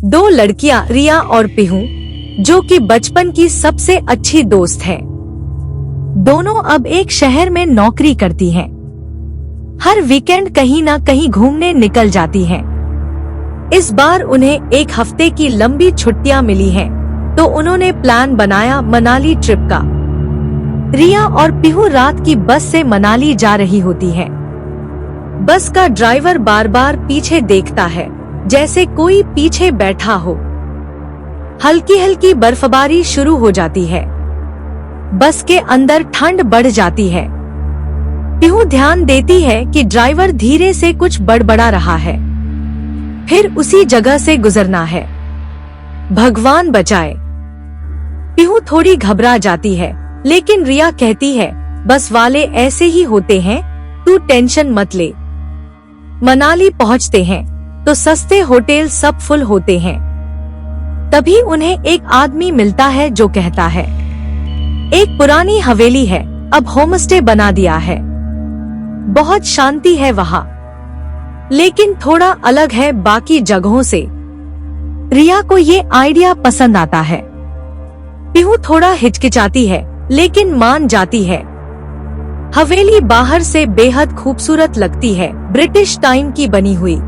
दो लड़कियां रिया और पीहू, जो कि बचपन की सबसे अच्छी दोस्त है। दोनों अब एक शहर में नौकरी करती हैं। हर वीकेंड कहीं ना कहीं घूमने निकल जाती हैं। इस बार उन्हें एक हफ्ते की लंबी छुट्टियां मिली हैं, तो उन्होंने प्लान बनाया मनाली ट्रिप का। रिया और पीहू रात की बस से मनाली जा रही होती हैं। बस का ड्राइवर बार बार पीछे देखता है, जैसे कोई पीछे बैठा हो। हल्की हल्की बर्फबारी शुरू हो जाती है। बस के अंदर ठंड बढ़ जाती है। पीहू ध्यान देती है कि ड्राइवर धीरे से कुछ बड़बड़ा रहा है, फिर उसी जगह से गुजरना है। भगवान बचाए। पीहू थोड़ी घबरा जाती है, लेकिन रिया कहती है, बस वाले ऐसे ही होते हैं, तू टेंशन मत ले। मनाली पहुंचते हैं तो सस्ते होटल सब फुल होते हैं। तभी उन्हें एक आदमी मिलता है जो कहता है, एक पुरानी हवेली है, अब होमस्टे बना दिया है। बहुत शांति है वहाँ, लेकिन थोड़ा अलग है बाकी जगहों से। रिया को ये आइडिया पसंद आता है। पीहू थोड़ा हिचकिचाती है, लेकिन मान जाती है। हवेली बाहर से बेहद खूबसूरत लगती है, ब्रिटिश टाइम की बनी हुई।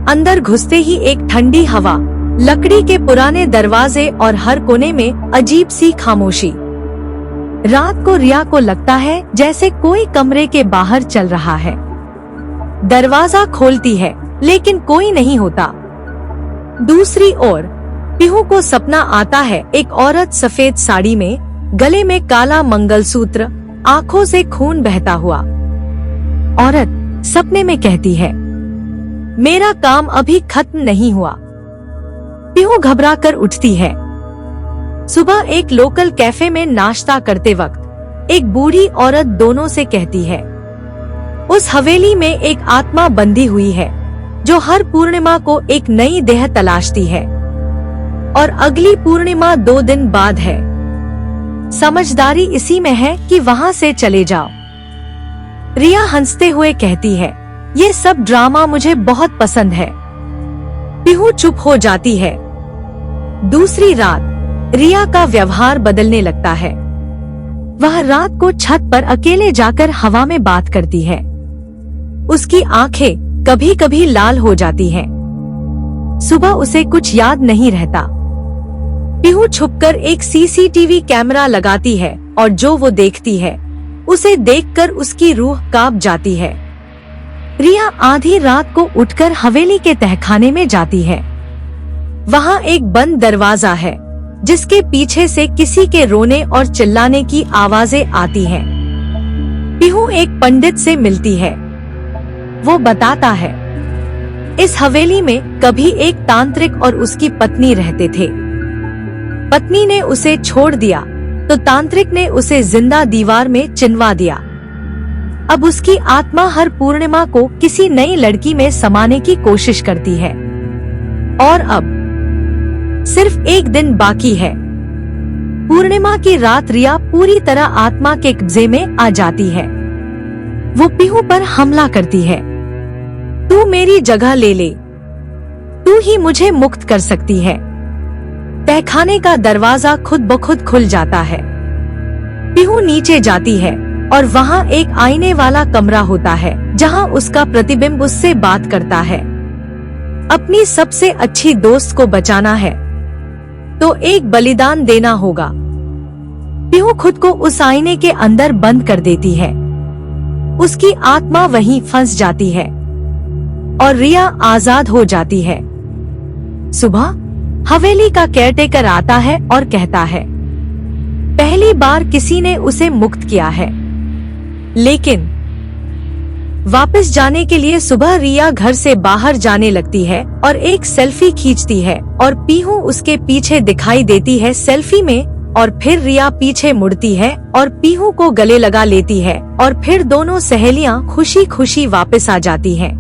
अंदर घुसते ही एक ठंडी हवा, लकड़ी के पुराने दरवाजे और हर कोने में अजीब सी खामोशी। रात को रिया को लगता है जैसे कोई कमरे के बाहर चल रहा है। दरवाजा खोलती है, लेकिन कोई नहीं होता। दूसरी ओर पीहू को सपना आता है, एक औरत सफेद साड़ी में, गले में काला मंगलसूत्र, आंखों से खून बहता हुआ। औरत सपने में कहती है, मेरा काम अभी खत्म नहीं हुआ। पीहू घबराकर उठती है। सुबह एक लोकल कैफे में नाश्ता करते वक्त एक बूढ़ी औरत दोनों से कहती है, उस हवेली में एक आत्मा बंधी हुई है, जो हर पूर्णिमा को एक नई देह तलाशती है, और अगली पूर्णिमा 2 दिन बाद है। समझदारी इसी में है कि वहाँ से चले जाओ। रिया हंसते हुए कहती है, ये सब ड्रामा मुझे बहुत पसंद है। पीहू चुप हो जाती है। दूसरी रात रिया का व्यवहार बदलने लगता है। वह रात को छत पर अकेले जाकर हवा में बात करती है। उसकी आंखें कभी कभी लाल हो जाती हैं। सुबह उसे कुछ याद नहीं रहता। पीहू छुपकर एक सीसीटीवी कैमरा लगाती है, और जो वो देखती है, उसे देखकर उसकी रूह कांप जाती है। रिया आधी रात को उठकर हवेली के तहखाने में जाती है। वहाँ एक बंद दरवाजा है, जिसके पीछे से किसी के रोने और चिल्लाने की आवाजें आती हैं। पीहू एक पंडित से मिलती है। वो बताता है, इस हवेली में कभी एक तांत्रिक और उसकी पत्नी रहते थे। पत्नी ने उसे छोड़ दिया, तो तांत्रिक ने उसे जिंदा दीवार में चिनवा दिया। अब उसकी आत्मा हर पूर्णिमा को किसी नई लड़की में समाने की कोशिश करती है। और अब सिर्फ एक दिन बाकी है। पूर्णिमा की रात रिया पूरी तरह आत्मा के कब्जे में आ जाती है। वो पीहू पर हमला करती है। तू मेरी जगह ले ले, तू ही मुझे मुक्त कर सकती है। तहखाने का दरवाजा खुद ब खुद खुल जाता है। पीहू नीचे जाती है, और वहाँ एक आईने वाला कमरा होता है, जहाँ उसका प्रतिबिंब उससे बात करता है। अपनी सबसे अच्छी दोस्त को बचाना है, तो एक बलिदान देना होगा। पीहू खुद को उस आईने के अंदर बंद कर देती है। उसकी आत्मा वहीं फंस जाती है, और रिया आजाद हो जाती है। सुबह हवेली का केयरटेकर आता है और कहता है, पहली बार किसी ने उसे मुक्त किया है। लेकिन वापस जाने के लिए सुबह रिया घर से बाहर जाने लगती है और एक सेल्फी खींचती है, और पीहू उसके पीछे दिखाई देती है सेल्फी में। और फिर रिया पीछे मुड़ती है और पीहू को गले लगा लेती है, और फिर दोनों सहेलियां खुशी खुशी वापस आ जाती हैं।